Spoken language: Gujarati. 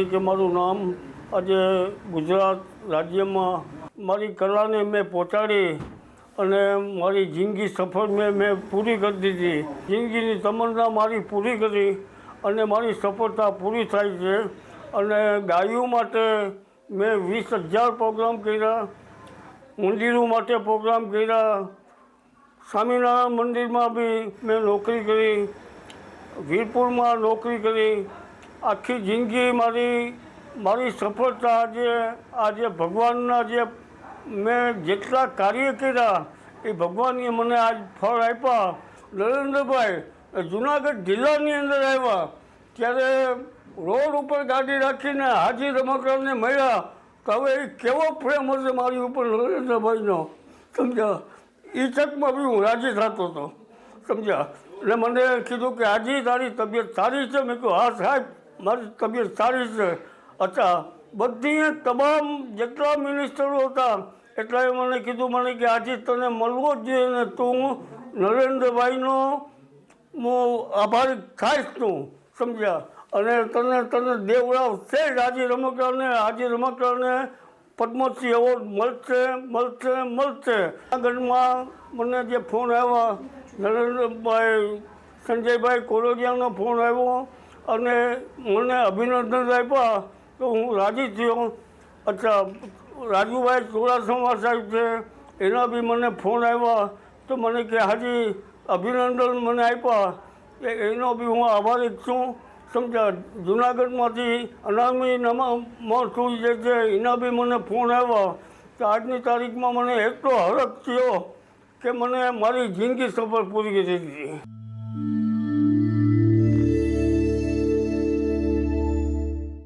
તરીકે મારું નામ આજે ગુજરાત રાજ્યમાં મારી કલાને મેં પહોંચાડી અને મારી જિંદગી સફળ મેં પૂરી કરી દીધી. જિંદગીની તમન્ના મારી પૂરી કરી અને મારી સફળતા પૂરી થાય છે. અને ગાયો માટે મેં 20,000 પ્રોગ્રામ કર્યા, મંદિરો માટે પ્રોગ્રામ કર્યા, સ્વામિનારાયણ મંદિરમાં બી મેં નોકરી કરી, વીરપુરમાં નોકરી કરી. આખી જિંદગી મારી સફળતા આજે ભગવાનના જે મેં જેટલા કાર્ય કર્યા એ ભગવાનને મને આજ ફળ આપ્યા. નરેન્દ્રભાઈ જુનાગઢ જિલ્લાની અંદર આવ્યા ત્યારે રોડ ઉપર ગાડી રાખીને હાજી રમકડાને મળ્યા તો હવે એ કેવો પ્રેમ હશે મારી ઉપર નરેન્દ્રભાઈનો, સમજ્યા. એ તકમાં બી હું રાજી થતો હતો, સમજ્યા. એટલે મને કીધું કે હાજી તારી તબિયત સારી છે? મેં કહ્યું હા સાહેબ મારી તબિયત સારી છે. અચ્છા, બધી તમામ જેટલા મિનિસ્ટરો હતા એટલાએ મને કીધું કે આજે તને મળવો જ જોઈએ ને તું નરેન્દ્રભાઈનો આભારી થાઈશ તું, સમજ્યા. અને તને દેવડાવ છે હાજી રમકડાને પદ્મશ્રી એવોર્ડ મળશે. આગળમાં મને જે ફોન આવ્યા નરેન્દ્રભાઈ સંજયભાઈ કોરોડિયાનો ફોન આવ્યો અને મને અભિનંદન આપ્યા તો હું રાજી થયો. અચ્છા, રાજુભાઈ ચોરાસમા સાહેબ છે એના બી મને ફોન આવ્યા તો મને કે હાજી અભિનંદન મને આપ્યા, એનો બી હું આભારી છું, સમજ્યા. જુનાગઢમાંથી અનામી નમા જે છે એના બી મને ફોન આવ્યા તો આજની તારીખમાં મને એટલો હરખ થયો કે મને મારી જિંદગી સફળ પૂરી કરી દીધી.